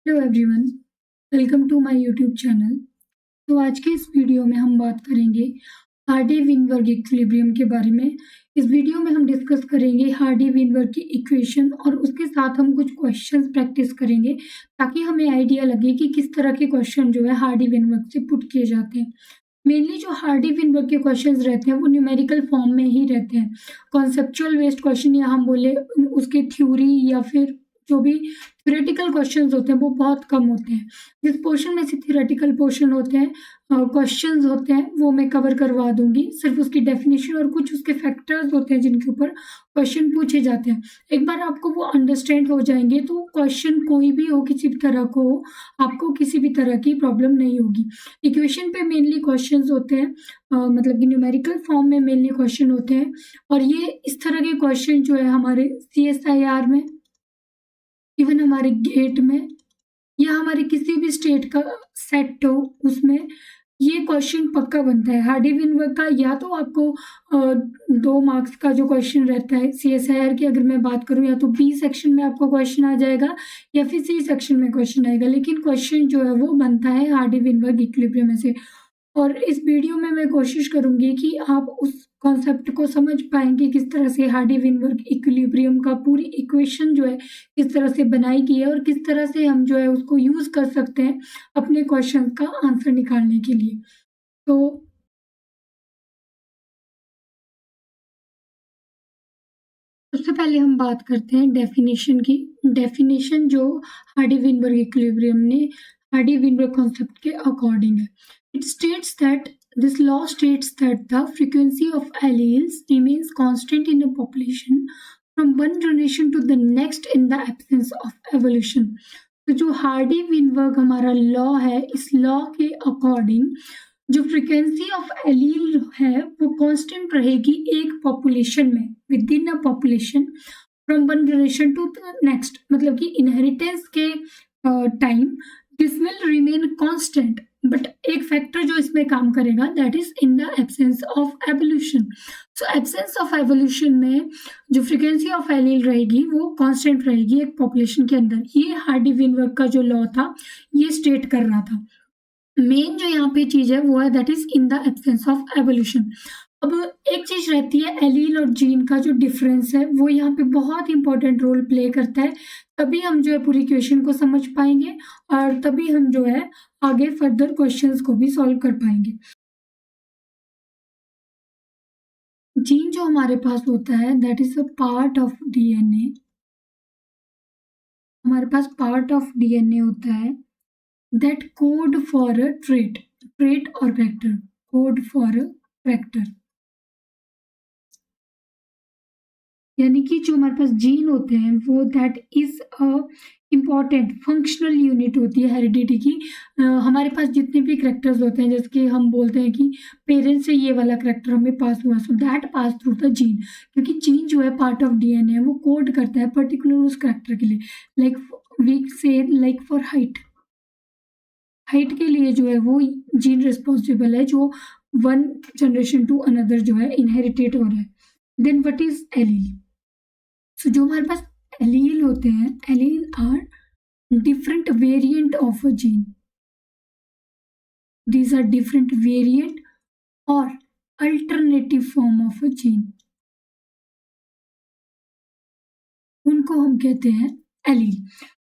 Hello everyone, welcome to my YouTube channel. तो आज के इस वीडियो में हम बात करेंगे हार्डी-विनबर्ग इक्विलिब्रियम के बारे में। इस वीडियो में हम डिस्कस करेंगे हार्डी-विनबर्ग की इक्वेशन और उसके साथ हम कुछ क्वेश्चंस प्रैक्टिस करेंगे ताकि हमें आइडिया लगे कि किस तरह के क्वेश्चन जो है हार्डी-विनबर्ग से पुट किए जाते हैं। मेनली जो हार्डी-विनबर्ग के क्वेश्चंस रहते हैं वो न्यूमेरिकल फॉर्म में ही रहते हैं। कॉन्सेप्चुअल बेस्ड क्वेश्चन या हम बोले उसके थ्योरी या फिर जो भी थ्योरेटिकल क्वेश्चंस होते हैं वो बहुत कम होते हैं। जिस पोर्शन में से थ्योरेटिकल पोर्शन होते हैं क्वेश्चंस होते हैं वो मैं कवर करवा दूँगी। सिर्फ़ उसकी डेफिनिशन और कुछ उसके फैक्टर्स होते हैं जिनके ऊपर क्वेश्चन पूछे जाते हैं। एक बार आपको वो अंडरस्टैंड हो जाएँगे तो क्वेश्चन कोई भी हो, किसी भी तरह को हो, आपको किसी भी तरह की प्रॉब्लम नहीं होगी। इक्वेशन पे मेनली क्वेश्चंस होते हैं मतलब कि न्यूमेरिकल फॉर्म में मेनली क्वेश्चन होते हैं और ये इस तरह के क्वेश्चन जो है हमारे सीएसआईआर में, इवन हमारे गेट में या हमारे किसी भी स्टेट का सेट हो उसमें ये क्वेश्चन पक्का बनता है। हार्डी-विनबर्ग का या तो आपको 2 मार्क्स का जो क्वेश्चन रहता है सीएसआईआर की अगर मैं बात करूँ या तो बी सेक्शन में आपको क्वेश्चन आ जाएगा या फिर सी सेक्शन में क्वेश्चन आएगा, लेकिन क्वेश्चन जो है वो बनता है हार्डी-विनबर्ग इक्विलिब्रियम में से। और इस वीडियो में मैं कोशिश करूँगी कि आप उस कॉन्सेप्ट को समझ पाएँ कि किस तरह से हार्डी-विनबर्ग इक्विलिब्रियम का पूरी इक्वेशन जो है किस तरह से बनाई गई है और किस तरह से हम जो है उसको यूज़ कर सकते हैं अपने क्वेश्चन का आंसर निकालने के लिए। तो सबसे पहले हम बात करते हैं डेफिनिशन की। डेफिनिशन जो हार्डी-विनबर्ग इक्विलिब्रियम ने हार्डी-विनबर्ग कॉन्सेप्ट के अकॉर्डिंग है। It states that this law states that the frequency of alleles remains constant in a population from one generation to the next in the absence of evolution. तो जो Hardy-Weinberg हमारा law है, इस law के according जो frequency of allele है वो constant रहेगी एक पॉपुलेशन में, within a population from one generation to the next, मतलब कि इनहेरिटेंस के time this will remain constant. But एक फैक्टर जो इसमें काम करेगा that is in the absence of evolution. So absence of evolution में जो फ्रीक्वेंसी ऑफ एलील रहेगी वो कांस्टेंट रहेगी एक पॉपुलेशन के अंदर। ये हार्डी-विनबर्ग का जो लॉ था ये स्टेट कर रहा था। मेन जो यहाँ पे चीज़ है वो है that is in the absence of evolution. अब एक चीज़ रहती है एलील और जीन का जो डिफरेंस है वो यहाँ पे बहुत इंपॉर्टेंट रोल प्ले करता है, तभी हम जो है पूरी इक्वेशन को समझ पाएंगे और तभी हम जो है आगे फर्दर क्वेश्चंस को भी सॉल्व कर पाएंगे। जीन जो हमारे पास होता है that is a part of DNA. हमारे पास पार्ट ऑफ डीएनए होता है that code for a trait or character, code for a character। यानी कि जो हमारे पास जीन होते हैं वो that is a important functional unit होती है हेरिडिटी की। हमारे पास जितने भी करेक्टर्स होते हैं जैसे कि हम बोलते हैं कि पेरेंट्स से ये वाला करेक्टर हमें पास हुआ, so that pass through the gene, क्योंकि जीन जो है पार्ट ऑफ डीएनए है वो कोड करता है पर्टिकुलर उस करेक्टर के लिए। लाइक वी से लाइक फॉर हाइट के लिए जो है वो जीन रिस्पॉन्सिबल है जो वन जनरेशन टू अनदर जो है इनहेरिटेड हो रहा है। Then what is allele? So जो हमारे पास एलील होते हैं, allele are different variant of a gene. These are different variant और alternative form of a gene, उनको हम कहते हैं एलील।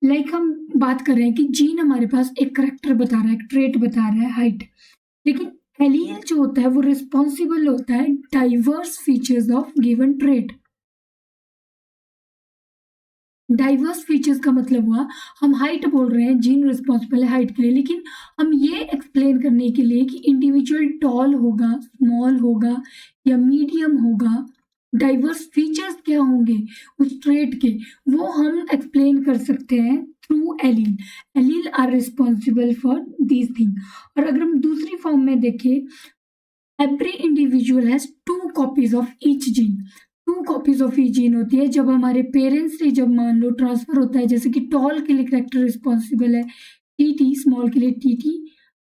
लाइक हम बात कर रहे हैं कि जीन हमारे पास एक करेक्टर बता रहा है, एक ट्रेट बता रहा है, हाइट, लेकिन एलील जो होता है वो रिस्पॉन्सिबल होता है diverse features of given trait. Diverse features का मतलब हुआ हम हाइट बोल रहे हैं, जीन रिस्पॉन्सिबल है हाइट के लिए, लेकिन हम ये एक्सप्लेन करने के लिए कि इंडिविजुअल टॉल होगा, स्मॉल होगा या मीडियम होगा, डाइवर्स फीचर्स क्या होंगे उस ट्रेट के, वो हम एक्सप्लेन कर सकते हैं through allele. Allele are responsible for these thing. और अगर हम दूसरी फॉर्म में देखें, every individual has 2 copies of each gene. 2 copies of each gene होती है। जब हमारे पेरेंट्स से जब मान लो ट्रांसफर होता है, जैसे कि टॉल के लिए करेक्टर रिस्पॉन्सिबल है टीटी, स्मॉल के लिए टीटी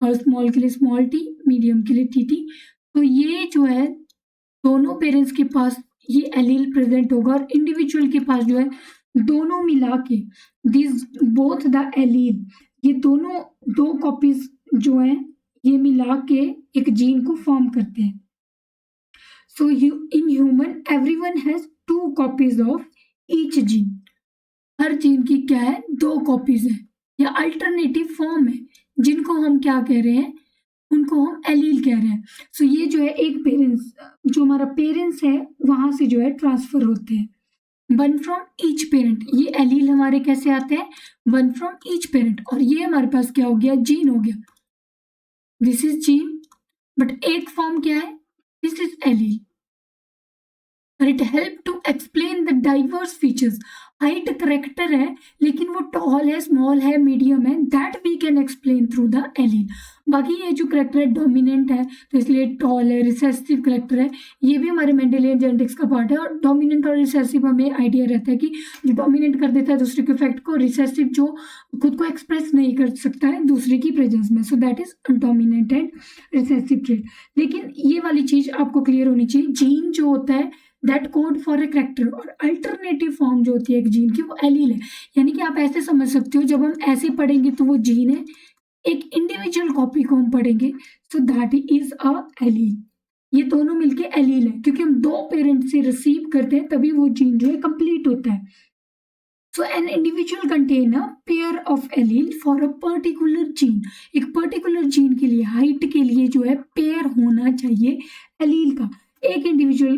और स्मॉल के लिए स्मॉल टी, मीडियम के लिए टीटी, तो ये जो है दोनों पेरेंट्स के पास ये एलील प्रेजेंट होगा और इंडिविजुअल के पास जो है दोनों मिला के दिस बोथ द एलील, ये दोनों 2 कॉपीज जो हैं ये मिला के एक जीन को फॉर्म करते हैं। So in human everyone has 2 copies of each gene. हर जीन की क्या है, 2 कॉपीज है या अल्टरनेटिव फॉर्म है, जिनको हम क्या कह रहे हैं, उनको हम एलील कह रहे हैं। सो ये जो है एक पेरेंट्स, जो हमारा पेरेंट्स है वहां से जो है ट्रांसफर होते हैं। वन फ्रॉम ईच पेरेंट, ये एलील हमारे कैसे आते हैं, वन फ्रॉम ईच पेरेंट, और ये हमारे पास क्या हो गया, जीन हो गया, दिस इज जीन, बट एक फॉर्म क्या है, दिस इज एलील। और it help to explain the diverse features. Height character है लेकिन वो टॉल है, स्मॉल है, मीडियम है, that we can explain through the allele. बाकी ये जो करेक्टर है डोमिनेंट है तो इसलिए टॉल है, रिसेसिव करेक्टर है, ये भी हमारे मेंडेलियन जेनेटिक्स का पार्ट है। और डोमिनेंट और रिसेसिव हमें आइडिया रहता है कि जो डोमिनेंट कर देता है दूसरे के इफेक्ट को, रिसेसिव जो खुद को एक्सप्रेस नहीं कर सकता है दूसरे की प्रेजेंस में, सो that is dominant and recessive trait. लेकिन ये वाली चीज आपको क्लियर होनी चाहिए, जीन जो होता है that code for a character, और अल्टरनेटिव फॉर्म जो होती है एक जीन की वो एलील है। यानी कि आप ऐसे समझ सकते हो, जब हम ऐसे पढ़ेंगे तो वो जीन है, एक इंडिविजुअल कॉपी को हम पढ़ेंगे सो दैट इज अ एलील। ये दोनों मिलके एलील है, क्योंकि हम 2 पेरेंट से रिसीव करते हैं तभी वो जीन जो है कंप्लीट होता है। So an individual contain a pair of allele for a particular gene. एक पर्टिकुलर जीन के लिए, हाइट के लिए जो है पेयर होना चाहिए एलील का। एक इंडिविजुअल,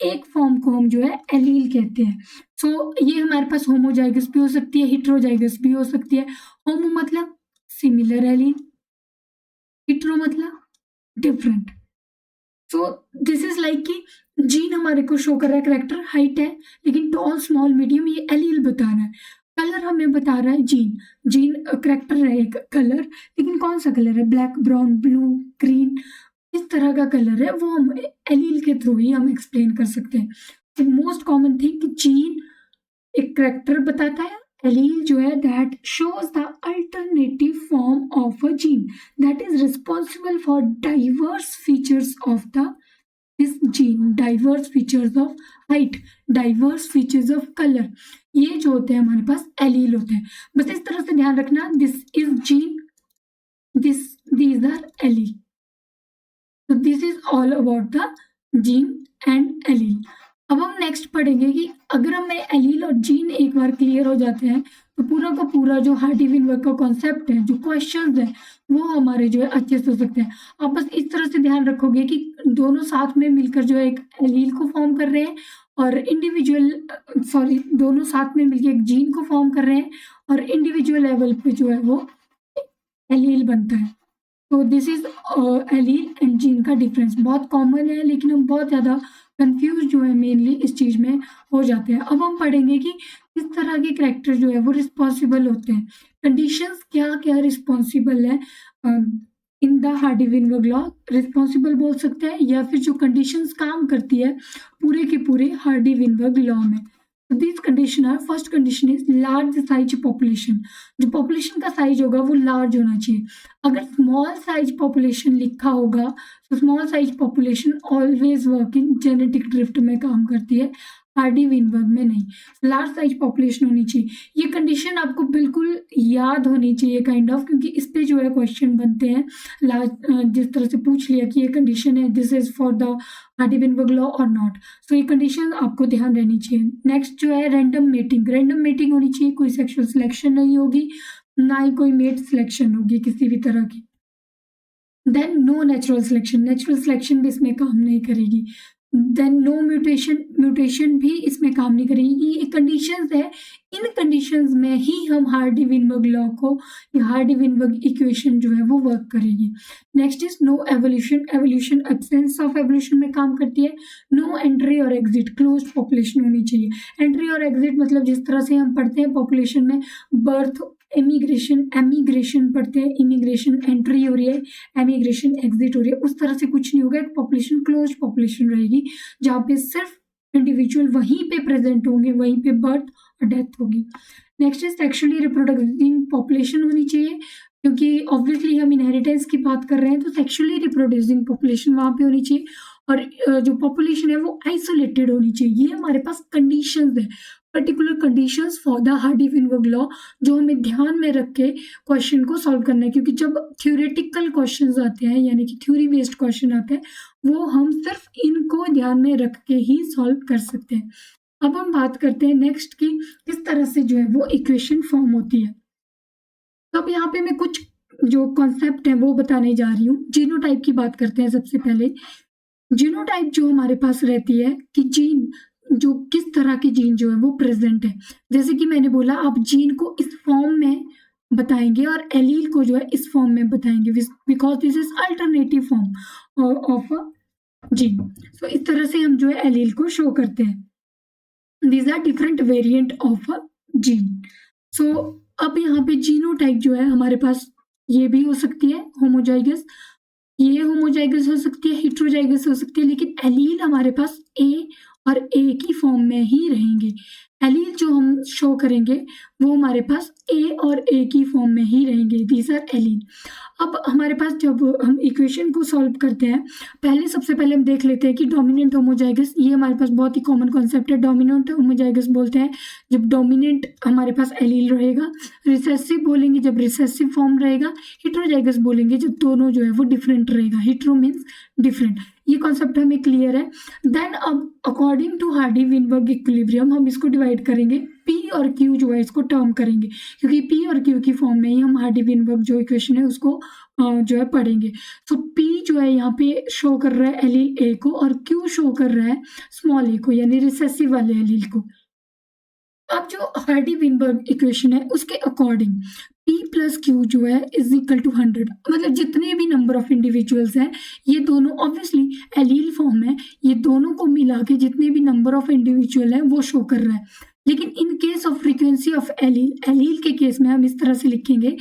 एक फॉर्म को हम जो है एलील कहते हैं। सो ये हमारे पास होमोजाइगस भी हो सकती है, हेटेरोजाइगस भी हो सकती है। होमो मतलब सिमिलर एलील, हेटेरो मतलब different. So this is like कि जीन हमारे को शो कर रहा है करेक्टर, हाइट है लेकिन टॉल, स्मॉल, मीडियम, ये एलील बता रहा है। कलर हमें बता रहा है जीन, जीन करेक्टर है एक कलर, लेकिन कौन सा कलर है, ब्लैक, ब्राउन, ब्लू, ग्रीन, इस तरह का कलर है, वो हम एलील के थ्रू ही हम एक्सप्लेन कर सकते हैं। मोस्ट कॉमन थिंग कि जीन एक करेक्टर बताता है, एलील जो है that shows the alternative form of a gene that is responsible for diverse features of the this gene, diverse features of height, diverse features of colour, ये जो होते हैं हमारे पास एलील होते हैं। बस इस तरह से ध्यान रखना, this is gene, these are allele. तो this is all about the gene and allele. अब हम नेक्स्ट पढ़ेंगे कि अगर हमें एलील और जीन एक बार क्लियर हो जाते हैं तो पूरा का पूरा जो हार्डी-विनबर्ग का कॉन्सेप्ट है, जो क्वेश्चंस है, वो हमारे जो है अच्छे से हो सकते हैं। आप बस इस तरह से ध्यान रखोगे कि दोनों साथ में मिलकर जो है एक एलील को फॉर्म कर रहे हैं, और इंडिविजुअल दोनों साथ में मिलकर एक जीन को फॉर्म कर रहे हैं, और इंडिविजुअल लेवल पे जो है वो एलील बनता है। तो this is allele and gene का डिफरेंस बहुत कॉमन है, लेकिन हम बहुत ज़्यादा कंफ्यूज जो है मेनली इस चीज़ में हो जाते हैं। अब हम पढ़ेंगे कि किस तरह के करेक्टर जो है वो रिस्पॉन्सिबल होते हैं, कंडीशंस क्या क्या रिस्पॉन्सिबल है in the Hardy-Weinberg law, responsible बोल सकते हैं, या फिर जो कंडीशंस काम करती है पूरे के पूरे हार्डी-विनबर्ग लॉ में। दिस कंडीशन है, first condition is large size population, जो पॉपुलेशन का साइज होगा वो लार्ज होना चाहिए। अगर स्मॉल साइज पॉपुलेशन लिखा होगा तो small size population always work in genetic drift में काम करती है, हार्डी-विनबर्ग में नहीं। लार्ज साइज पॉपुलेशन होनी चाहिए, ये कंडीशन आपको बिल्कुल याद होनी चाहिए काइंड ऑफ, क्योंकि इस पे जो है क्वेश्चन बनते हैं। जिस तरह से पूछ लिया कि ये कंडीशन है, this is for the Hardy-Weinberg law और नॉट, सो ये कंडीशन आपको ध्यान रहनी चाहिए। नेक्स्ट जो है रैंडम मेटिंग, रैंडम मेटिंग होनी चाहिए, कोई सेक्सुअल सिलेक्शन नहीं होगी, ना ही कोई मेट सिलेक्शन होगी किसी भी तरह की। Then no natural selection, natural selection भी इसमें काम नहीं करेगी। देन नो म्यूटेशन, म्यूटेशन भी इसमें काम नहीं करेगी। ये कंडीशंस है, इन कंडीशंस में ही हम हार्डी-विनबर्ग लॉ को या हार्डी-विनबर्ग इक्वेशन जो है वो वर्क करेगी। Next is no evolution, evolution absence of evolution में काम करती है। नो एंट्री और एग्जिट, क्लोज्ड पॉपुलेशन होनी चाहिए। एंट्री और एग्जिट मतलब जिस तरह से हम पढ़ते हैं पॉपुलेशन में बर्थ, इमिग्रेशन, एमिग्रेशन पढ़ते हैं, इमिग्रेशन एंट्री हो रही है, एमिग्रेशन एग्जिट हो रही है, उस तरह से कुछ नहीं होगा। एक पॉपुलेशन क्लोज पॉपुलेशन रहेगी जहाँ पे सिर्फ इंडिविजुअल वहीं पे प्रेजेंट होंगे, वहीं पे बर्थ और डेथ होगी। नेक्स्ट इज सेक्सुअली रिप्रोडक्टिंग पॉपुलेशन होनी चाहिए, क्योंकि ऑब्वियसली हम इनहेरिटेंस की बात कर रहे हैं, तो सेक्सुअली रिप्रोड्यूसिंग पॉपुलेशन वहाँ पे होनी चाहिए और जो पॉपुलेशन है वो आइसोलेटेड होनी चाहिए। ये हमारे पास कंडीशंस है, particular conditions for the Hardy-Weinberg law, जो हमें ध्यान में रख के क्वेश्चन को सॉल्व करना है। क्योंकि जब थ्योरेटिकल क्वेश्चंस आते हैं, यानी कि थ्योरी बेस्ड क्वेश्चन आते हैं, वो हम सिर्फ इनको ध्यान में रख के ही सॉल्व कर सकते हैं। अब हम बात करते हैं नेक्स्ट कि किस तरह से जो है वो इक्वेशन फॉर्म होती है। तो अब यहाँ पे मैं कुछ जो कॉन्सेप्ट है वो बताने जा रही हूँ। जीनोटाइप की बात करते हैं सबसे पहले। जीनोटाइप जो हमारे पास रहती है कि जीन जो किस तरह के जीन जो है वो प्रेजेंट है। जैसे कि मैंने बोला, आप जीन को इस फॉर्म में बताएंगे और एलील को जो है इस फॉर्म में बताएंगे, because this is alternative form of a gene. So इस तरह से हम जो है एलील को शो करते हैं। These are different variant of a gene. So अब यहाँ पे जीनोटाइप जो है हमारे पास ये भी हो सकती है होमोजाइगस, ये होमोजाइगस हो सकती है, हेट्रोजाइगस हो सकती है, लेकिन एलील हमारे पास ए और ए की फॉर्म में ही रहेंगे। एलील जो हम शो करेंगे वो हमारे पास ए और ए की फॉर्म में ही रहेंगे। These are allele. अब हमारे पास जब हम इक्वेशन को सॉल्व करते हैं, सबसे पहले हम देख लेते हैं कि डोमिनेंट होमोजाइगस, ये हमारे पास बहुत ही कॉमन कॉन्सेप्ट है। डोमिनेंट होमोजाइगस बोलते हैं जब डोमिनेंट हमारे पास एलील रहेगा, रिसेसिव बोलेंगे जब रिसेसिव फॉर्म रहेगा, हेट्रोजाइगस बोलेंगे जब दोनों जो है वो डिफरेंट रहेगा। Hetero means different. ये कॉन्सेप्ट हमें क्लियर है। देन अब अकॉर्डिंग टू हार्डी-विनबर्ग इक्विलिब्रियम हम इसको डिवाइड करेंगे, पी और क्यू जो है इसको टर्म करेंगे, क्योंकि पी और क्यू की फॉर्म में ही हम हार्डी-विनबर्ग जो इक्वेशन है उसको जो है पढ़ेंगे। सो पी जो है यहाँ पे शो कर रहा है एलील ए को और क्यू शो कर रहा है स्मॉल ए को, यानी रिसेसिव वाले एलील को। अब जो हार्डी-विनबर्ग इक्वेशन है उसके अकॉर्डिंग P प्लस क्यू जो है इज इक्वल टू 100, मतलब जितने भी नंबर ऑफ इंडिविजुअल्स हैं, ये दोनों ऑब्वियसली एलील फॉर्म है, ये दोनों को मिला के जितने भी नंबर ऑफ इंडिविजुअल हैं वो शो कर रहा है। लेकिन in case of frequency of allele, allele के केस में हम इस तरह से लिखेंगे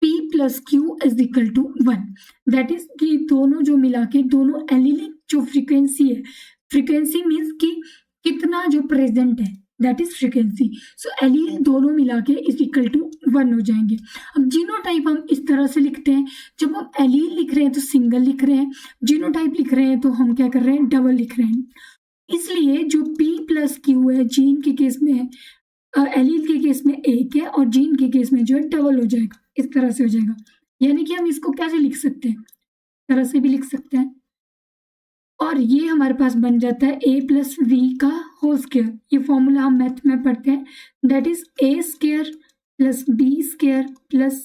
P plus Q is equal to 1। That is कि दोनों जो मिला के दोनों एलीलिक जो फ्रीक्वेंसी है, फ्रीक्वेंसी मीन्स कि कितना जो प्रेजेंट है, that is frequency. So allele दोनों मिला के इज इक्वल टू 1 हो जाएंगे। अब जीनोटाइप हम इस तरह से लिखते हैं, जब हम एलील लिख रहे हैं तो सिंगल लिख रहे हैं, जीनोटाइप लिख रहे हैं तो हम क्या कर रहे हैं, डबल लिख रहे हैं। इसलिए जो P प्लस क्यू है जीन के केस में है, एलील के केस में एक है और जीन के केस में जो है डबल हो जाएगा, इस तरह से हो जाएगा। यानी कि हम इसको कैसे लिख सकते हैं, इस तरह से भी लिख सकते हैं, और ये हमारे पास बन जाता है a प्लस वी का होल स्क्वायर। ये फॉर्मूला हम मैथ में पढ़ते हैं, that is a square plus b square plus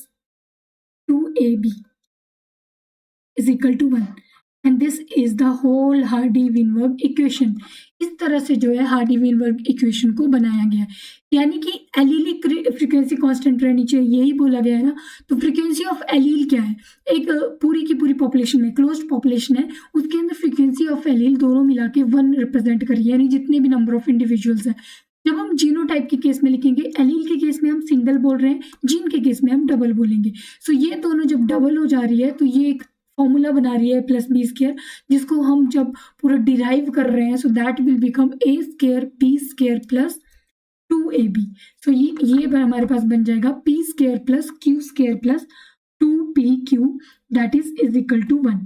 2ab is equal to 1, and this is the whole Hardy Weinberg equation. इस तरह से जो है हार्डी-विनबर्ग इक्वेशन को बनाया गया है, यानी कि एलीलिक फ्रीक्वेंसी कांस्टेंट रहनी चाहिए, यही बोला गया है ना। तो फ्रीक्वेंसी ऑफ एलील क्या है, एक पूरी की पूरी पॉपुलेशन में क्लोज्ड पॉपुलेशन है, उसके अंदर फ्रीक्वेंसी ऑफ एलील दोनों मिला के 1 रिप्रेजेंट करिए, यानी जितने भी नंबर ऑफ इंडिविजुअल्स हैं। जब हम जीनोटाइप के केस में लिखेंगे, एलील के केस में हम सिंगल बोल रहे हैं, जीन के केस में हम डबल बोलेंगे। सो ये दोनों जब डबल हो जा रही है तो ये एक फॉर्मूला बना रही है प्लस बी स्क्वायर, जिसको हम जब पूरा डिराइव कर रहे हैं, so that will become a square B square plus 2ab। So ये हमारे पास बन जाएगा p square plus q square plus 2pq, that is equal to 1।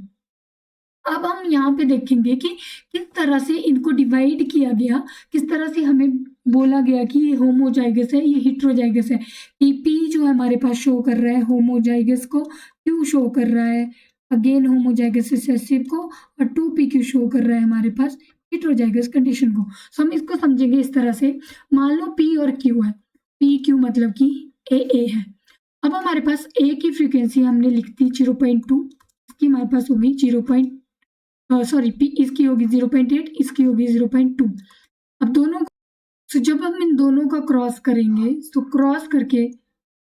अब हम यहाँ पे देखेंगे कि किस तरह से इनको डिवाइड किया गया, किस तरह से हमें बोला गया कि ये होमोजाइगस है, ये हेट्रोजाइगस है। कि p जो हमारे पास शो कर रहा है होमोजाइगस को, q शो कर रहा है अगेन होमोजाइगस रिसेसिव को, और 2pq शो कर रहा है हमारे पास हेट्रोजाइगस कंडीशन को। सो हम इसको समझेंगे इस तरह से। मान लो p और q है, pq मतलब कि a है। अब हमारे पास a की फ्रीक्वेंसी हमने लिख दी 0.2, इसकी हमारे पास होगी p इसकी होगी 0.8, इसकी होगी 0.2। अब दोनों तो जब हम इन दोनों का क्रॉस करेंगे, तो क्रॉस करके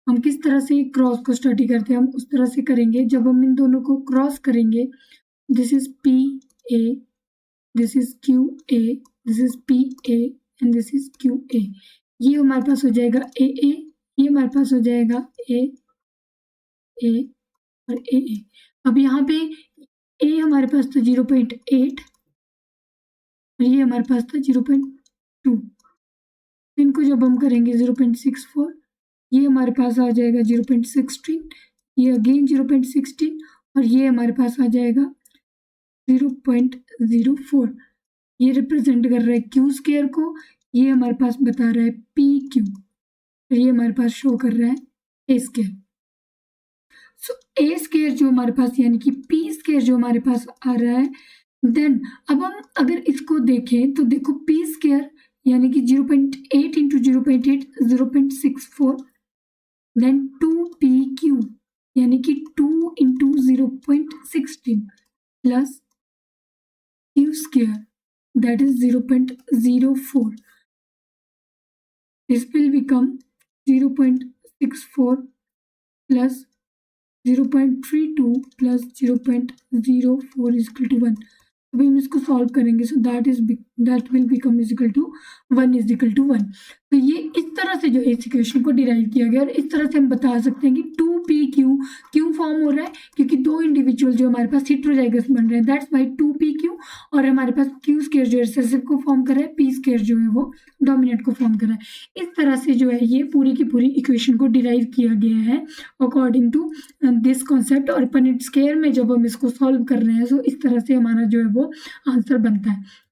हम किस तरह से क्रॉस को स्टडी करते हैं, हम उस तरह से करेंगे। जब हम इन दोनों को क्रॉस करेंगे, this is P A, this is Q A, this is P A and this is Q A. ये हमारे पास हो जाएगा ए ए, ये हमारे पास हो जाएगा ए ए और ए ए। अब यहाँ पे ए हमारे पास था 0.8 और ये हमारे पास था 0.2। इनको जब हम करेंगे 0.64, ये हमारे पास आ जाएगा 0.16, ये अगेन 0.16 और ये हमारे पास आ जाएगा 0.04। ये रिप्रेजेंट कर रहा है क्यू स्क्वायर को, ये हमारे पास बता रहा है पी क्यू, ये हमारे पास शो कर रहा है ए स्क्वायर। सो ए स्क्वायर जो हमारे पास यानी कि पी स्क्वायर जो हमारे पास आ रहा है, देन अब हम अगर इसको देखें तो देखो पी स्क्वायर यानी कि 0.8 इंटू 0.8 0.64, देन 2pq यानी कि 2 into 0.16 plus q square that is 0.04. This will become 0.64 plus 0.32 plus 0.04 is equal to 1. अभी हम इसको सॉल्व करेंगे, so that will become is equal to 1 is equal to 1। तो ये इस तरह से जो इस इक्वेशन को डिराइव किया गया और इस तरह से हम बता सकते हैं कि 2pq क्यों फॉर्म हो रहा है, क्योंकि दो इंडिविजुअल जो हमारे पास हेटेरोजाइगस बन रहे हैं, दैट्स वाई 2pq, और हमारे पास q स्क्वायर जो रिसेसिव को फॉर्म कर रहा है, p स्क्वायर जो है वो डोमिनेंट को फॉर्म कर रहा है। इस तरह से जो है ये पूरी की पूरी इक्वेशन को डिराइव किया गया है अकॉर्डिंग टू दिस कॉन्सेप्ट, और पनेट स्क्वायर में जब हम इसको सॉल्व कर रहे हैं तो इस तरह से हमारा जो है वो आंसर बनता है।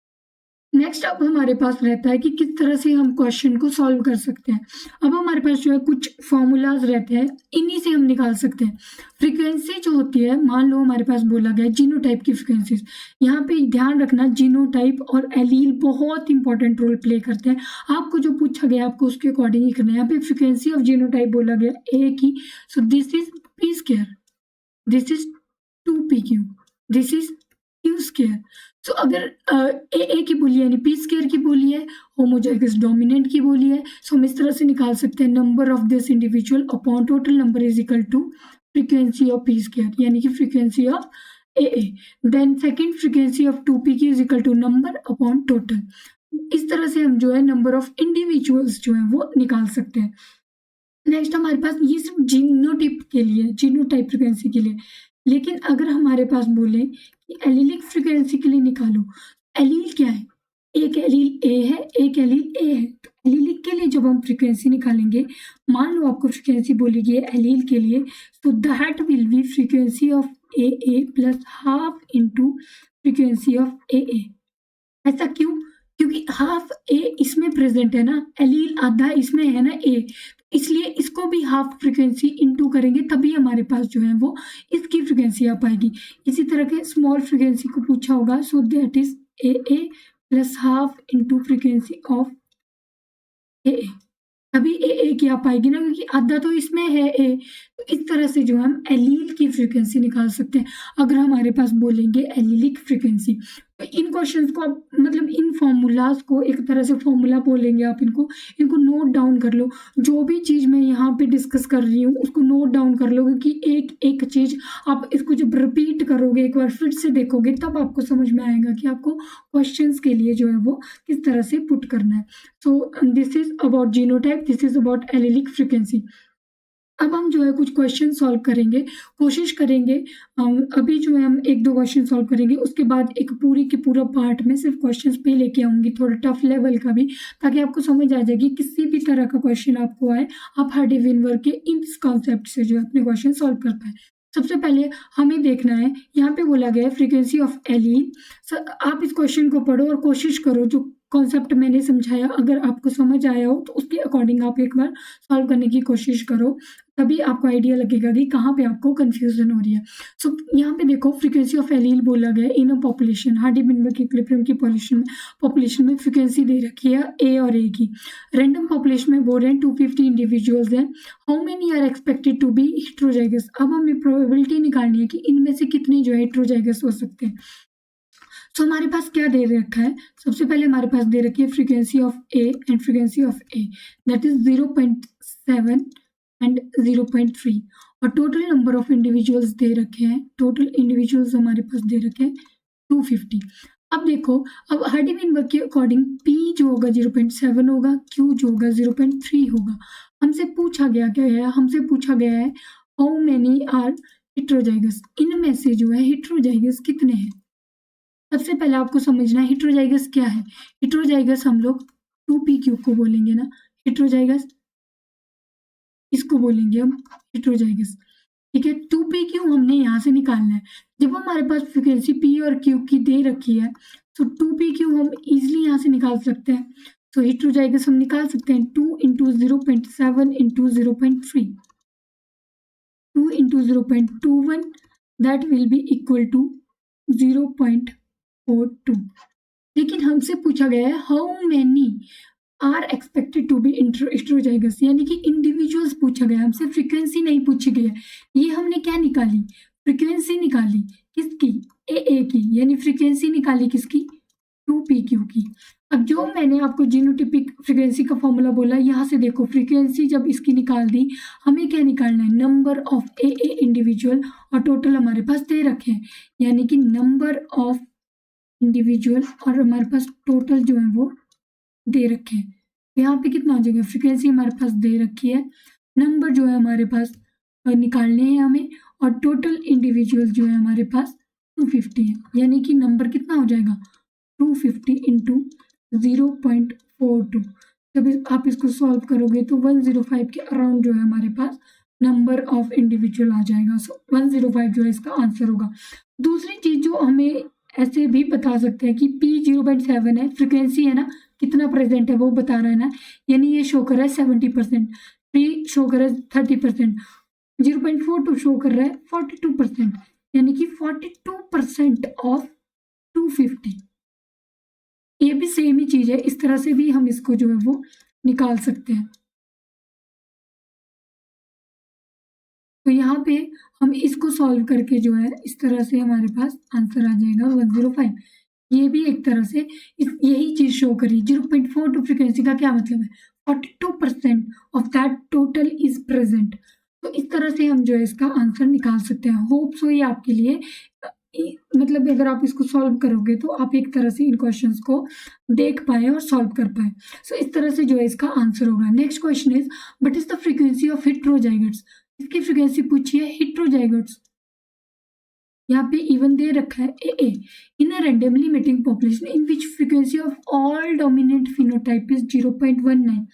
नेक्स्ट अब हमारे पास रहता है कि किस तरह से हम क्वेश्चन को सॉल्व कर सकते हैं। अब हमारे पास जो है कुछ फॉर्मूलाज रहते हैं, इन्हीं से हम निकाल सकते हैं। फ्रीक्वेंसी जो होती है, मान लो हमारे पास बोला गया जीनोटाइप की फ्रीक्वेंसीज, यहाँ पे ध्यान रखना जीनोटाइप और एलील बहुत इंपॉर्टेंट रोल प्ले करते हैं। आपको जो पूछा गया आपको उसके अकॉर्डिंग ही करना है। यहाँ पे फ्रीक्वेंसी ऑफ जीनोटाइप बोला गया ए की, so this is P square, this is 2pq, this is Q square. So अगर ए की बोली यानी पी स्क्वायर की बोली है, होमोजाइगस डोमिनेंट की बोली है, सो हम इस तरह से निकाल सकते हैं number of this individual upon total number is equal to frequency of P square यानी कि frequency of A. Then second frequency of 2pq is equal to number upon total. इस तरह से हम जो है नंबर ऑफ इंडिविजुअल्स जो है वो निकाल सकते हैं। नेक्स्ट हमारे पास ये सिर्फ जीनोटाइप के लिए, जीनोटाइप फ्रीक्वेंसी के लिए, लेकिन अगर हमारे पास बोले कि एलीलिक फ्रीक्वेंसी के लिए निकालो, एलील क्या है, एक एलील ए है, एक एलील ए है, तो एलीलिक के लिए जब हम फ्रीक्वेंसी निकालेंगे, मान लो आपको फ्रीक्वेंसी बोली गई है एलील के लिए, तो that will be frequency of A plus half into frequency of A. ऐसा क्यों? क्योंकि हाफ ए इसमें प्रेजेंट है ना, एलील आधा इसमें है ना ए, इसलिए इसको भी हाफ फ्रीक्वेंसी इनटू करेंगे तभी हमारे पास जो है वो इसकी फ्रीक्वेंसी आ पाएगी। इसी तरह के स्मॉल फ्रीक्वेंसी को पूछा होगा, so that is A plus half into frequency of A, तभी ए की आ पाएगी ना, क्योंकि आधा तो इसमें है ए। तो इस तरह से जो हम एलील की फ्रीक्वेंसी निकाल सकते हैं अगर हमारे पास बोलेंगे एलीलिक फ्रीक्वेंसी। तो इन क्वेश्चंस को आप मतलब इन फॉर्मूलाज को एक तरह से फॉर्मूला बोलेंगे आप, इनको नोट डाउन कर लो। जो भी चीज़ मैं यहाँ पे डिस्कस कर रही हूँ उसको नोट डाउन कर लो, क्योंकि एक एक चीज़ आप इसको जब रिपीट करोगे, एक बार फिर से देखोगे, तब आपको समझ में आएगा कि आपको क्वेश्चंस के लिए जो है वो किस तरह से पुट करना है। सो this is about genotype, this is about allelic frequency. अब हम जो है कुछ क्वेश्चन सॉल्व करेंगे, कोशिश करेंगे। अभी जो है हम एक दो क्वेश्चन सॉल्व करेंगे, उसके बाद एक पूरी के पूरा पार्ट में सिर्फ क्वेश्चंस पे लेके आऊँगी, थोड़ा टफ लेवल का भी, ताकि आपको समझ आ जाएगी किसी भी तरह का क्वेश्चन आपको आए, आप हार्डी विनवर्ग के इस कॉन्सेप्ट से जो है अपने क्वेश्चन सॉल्व कर पाए। सबसे पहले हमें देखना है, यहाँ पे बोला गया है फ्रीक्वेंसी ऑफ एलील। आप इस क्वेश्चन को पढ़ो और कोशिश करो जो कॉन्सेप्ट मैंने समझाया अगर आपको समझ आया हो तो उसके अकॉर्डिंग आप एक बार सॉल्व करने की कोशिश करो, तभी आपको आइडिया लगेगा कि कहाँ पे आपको कंफ्यूजन हो रही है। सो यहाँ पे देखो फ्रीक्वेंसी ऑफ एलील बोला गया है in a population, Hardy Weinberg equilibrium की पॉपुलेशन में फ्रीक्वेंसी दे रखी है ए और ए की। रैंडम पॉपुलेशन में बोल रहे हैं 250 इंडिविजुअल्स हैं, how many are expected to be heterozygous. अब हमें प्रोबेबिलिटी निकालनी है कि इनमें से कितने जो है हेटेरोजाइगस हो सकते हैं। तो हमारे पास क्या दे रखा है, सबसे पहले हमारे पास दे रखी है frequency of A and frequency of A, that is 0.7 and 0.3, और टोटल नंबर ऑफ इंडिविजुअल्स दे रखे हैं, टोटल इंडिविजुअल्स हमारे पास दे रखे हैं 250। अब देखो, अब हार्डी विनबर्ग के अकॉर्डिंग P जो होगा 0.7 होगा, Q जो होगा 0.3 होगा। हमसे पूछा गया है हाउ मेनी आर हेटेरोजाइगस, इनमें से जो है हेटेरोजाइगस कितने हैं। सबसे पहले आपको समझना है हेटेरोजाइगस क्या है। हेटेरोजाइगस हम लोग 2pq को बोलेंगे ना, हेटेरोजाइगस इसको बोलेंगे हम हेटेरोजाइगस। ठीक है। 2p/q हमने यहाँ से निकालना है। जब हमारे पास फ्रीक्वेंसी p और q की दे रखी है तो 2p/q हम इजीली यहाँ से निकाल सकते हैं। तो हेटेरोजाइगस हम निकाल सकते हैं 2 × 0.7 × 0.3, 2 × 0.21 that will be equal to 0.42। लेकिन हमसे पूछा गया है how many are expected to be heterozygous, यानी कि इंडिविजुअल्स पूछा गया, हमसे फ्रीक्वेंसी नहीं पूछी गई है। ये हमने क्या निकाली, फ्रीक्वेंसी निकाली किसकी, ए की, यानी फ्रीक्वेंसी निकाली किसकी, 2p/q की। अब जो मैंने आपको जीनोटिपिक फ्रीक्वेंसी का फॉर्मूला बोला, यहाँ से देखो फ्रीक्वेंसी जब इसकी निकाल दी, हमें क्या निकालना है, नंबर ऑफ ए इंडिविजुअल, और टोटल हमारे पास दे रखे हैं, यानी कि नंबर ऑफ इंडिविजुअल और हमारे पास टोटल जो है वो दे रखे हैं। यहाँ पे कितना हो जाएगा, फ्रीक्वेंसी हमारे पास दे रखी है, नंबर जो है हमारे पास निकालने हैं हमें, और टोटल इंडिविजुअल जो है हमारे पास 250 है, यानी कि नंबर कितना हो जाएगा 250 × 0.42। जब आप इसको सॉल्व करोगे तो 105 के अराउंड जो है हमारे पास नंबर ऑफ इंडिविजुअल आ जाएगा। सो 105 जो है इसका आंसर होगा। दूसरी चीज जो हमें ऐसे भी बता सकते हैं कि p 0.7 है, फ्रीक्वेंसी है ना, कितना प्रेजेंट है वो बता रहा है ना, यानी ये शो कर रहा है 70%, p शो कर रहा है 30%, 0.42 शो कर रहा है 42%, यानी कि 42% ऑफ 250। ये भी सेम ही चीज है, इस तरह से भी हम इसको जो है वो निकाल सकते हैं। तो यहाँ पे हम इसको सॉल्व करके जो है इस तरह से हमारे पास आंसर आ जाएगा 105। ये भी एक तरह से यही चीज शो करी। 0.42 फ्रीक्वेंसी का क्या मतलब है, 42% of that total is present. तो इस तरह से हम जो है इसका आंसर निकाल सकते हैं। होप सो ये आपके लिए मतलब अगर आप इसको सॉल्व करोगे तो आप एक तरह से इन क्वेश्चंस को देख पाए और सॉल्व कर पाए। सो इस तरह से जो है इसका आंसर होगा। Next question is what is the frequency of heterozygotes. इसकी फ्रीक्वेंसी पूछी है हेटेरोजाइगोट्स, यहाँ पे इवन दे रखा है a in a randomly meeting population in which frequency of all dominant phenotype is 0.19।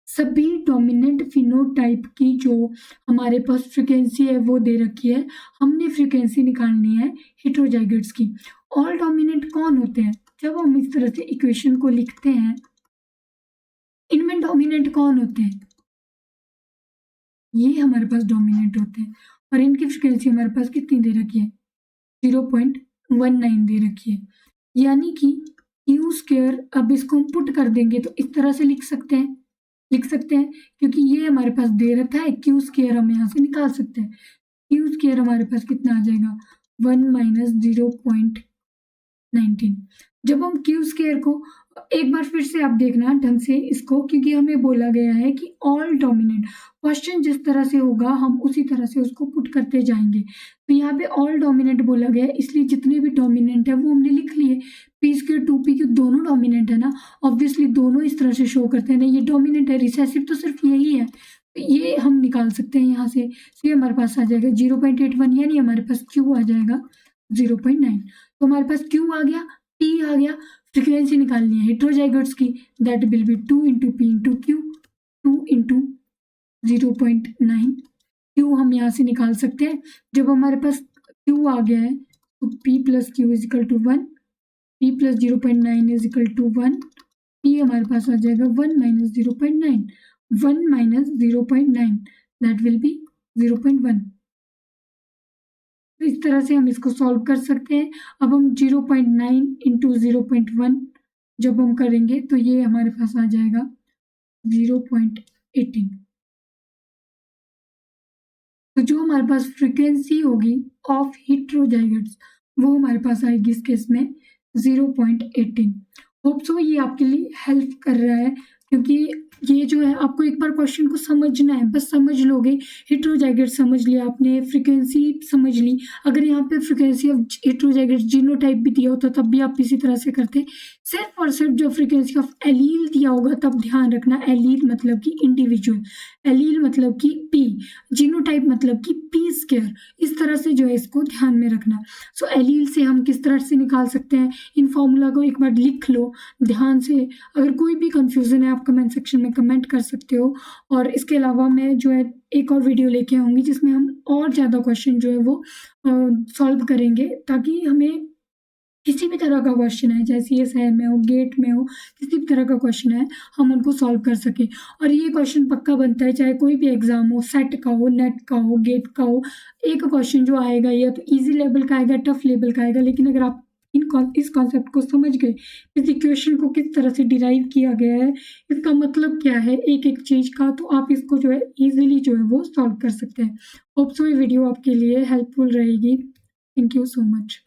सभी डोमिनेंट फिनोटाइप की जो हमारे पास फ्रीक्वेंसी है वो दे रखी है, हमने फ्रीक्वेंसी निकालनी है हेटेरोजाइगोट्स की। ऑल डोमिनेंट कौन होते हैं, जब हम इस तरह से इक्वेशन को लिखते हैं, इनमें डोमिनेंट कौन होते हैं, ये हमारे पास डोमिनेंट होते हैं, और इनकी फ्रीक्वेंसी हमारे पास कितनी दे रखी है 0.19 दे रखी है, यानी कि q²। अब इसको हम पुट कर देंगे तो इस तरह से लिख सकते हैं क्योंकि ये हमारे पास दे रखा है, q² हम यहाँ से निकाल सकते हैं। q² हमारे पास कितना आ जाएगा 1 - 0.19। जब हम q² को एक बार फिर से आप देखना ढंग से इसको, क्योंकि हमें बोला गया है कि ऑल डोमिनेंट, क्वेश्चन जिस तरह से होगा हम उसी तरह से उसको पुट करते जाएंगे। तो यहाँ पे ऑल डोमिनेंट बोला गया है, इसलिए जितने भी डोमिनेंट है वो हमने लिख लिए। p² 2p² दोनों डोमिनेंट है ना, ऑब्वियसली दोनों इस तरह से शो करते हैं ना, ये डोमिनेंट है, रिसेसिव तो सिर्फ यही है, तो ये हम निकाल सकते हैं यहाँ से। तो ये हमारे पास आ जाएगा 0.81, यानी हमारे पास q आ जाएगा 0.9। तो हमारे पास q आ गया, p आ गया, फ्रीक्वेंसी निकालनी है हेटेरोजाइगोट्स की, that will B 2 × p × q, 2 × 0.9। q हम यहाँ से निकाल सकते हैं। जब हमारे पास q आ गया है तो p + q = 1, p + 0.9 = 1, p हमारे पास आ जाएगा 1 - 0.9, 1 - 0.9 दैट विल बी 0.1। तो इस तरह से हम इसको सॉल्व कर सकते हैं। अब हम 0.9 × 0.1 जब हम करेंगे तो ये हमारे पास आ जाएगा 0.18। तो जो हमारे पास फ्रीक्वेंसी होगी ऑफ हेटेरोजाइगोट्स वो हमारे पास आएगी इस केस में 0.18। होप सो ये आपके लिए हेल्प कर रहा है, क्योंकि ये जो है आपको एक बार क्वेश्चन को समझना है, बस समझ लोगे। हेटेरोजाइगोट समझ लिया आपने, फ्रीक्वेंसी समझ ली। अगर यहाँ पे फ्रीक्वेंसी ऑफ हेटेरोजाइगोट जीनोटाइप भी दिया होता तब भी आप इसी तरह से करते। सिर्फ और सिर्फ जो फ्रीक्वेंसी ऑफ एलील दिया होगा तब ध्यान रखना, एलील मतलब कि इंडिविजुअल, एलील मतलब कि p, जीनोटाइप मतलब कि p²। इस तरह से जो है इसको ध्यान में रखना। सो एलील से हम किस तरह से निकाल सकते हैं, इन फॉर्मूला को एक बार लिख लो ध्यान से। अगर कोई भी कंफ्यूजन है आप कमेंट सेक्शन में में कमेंट कर सकते हो। और इसके अलावा मैं जो है एक और वीडियो लेके आऊँगी जिसमें हम और ज़्यादा क्वेश्चन जो है वो सॉल्व करेंगे, ताकि हमें किसी भी तरह का क्वेश्चन है, चाहे सीएसआई में हो, गेट में हो, किसी भी तरह का क्वेश्चन है, हम उनको सॉल्व कर सकें। और ये क्वेश्चन पक्का बनता है, चाहे कोई भी एग्ज़ाम हो, सेट का हो, नेट का हो, गेट का हो, एक क्वेश्चन जो आएगा या तो ईज़ी लेवल का आएगा, टफ लेवल का आएगा। लेकिन अगर आप इस कॉन्सेप्ट को समझ गए, इस इक्वेशन को किस तरह से डिराइव किया गया है, इसका मतलब क्या है एक-एक चीज़ का, तो आप इसको जो है ईज़िली जो है वो सॉल्व कर सकते हैं। होप सो ये वीडियो आपके लिए हेल्पफुल रहेगी। Thank you so much.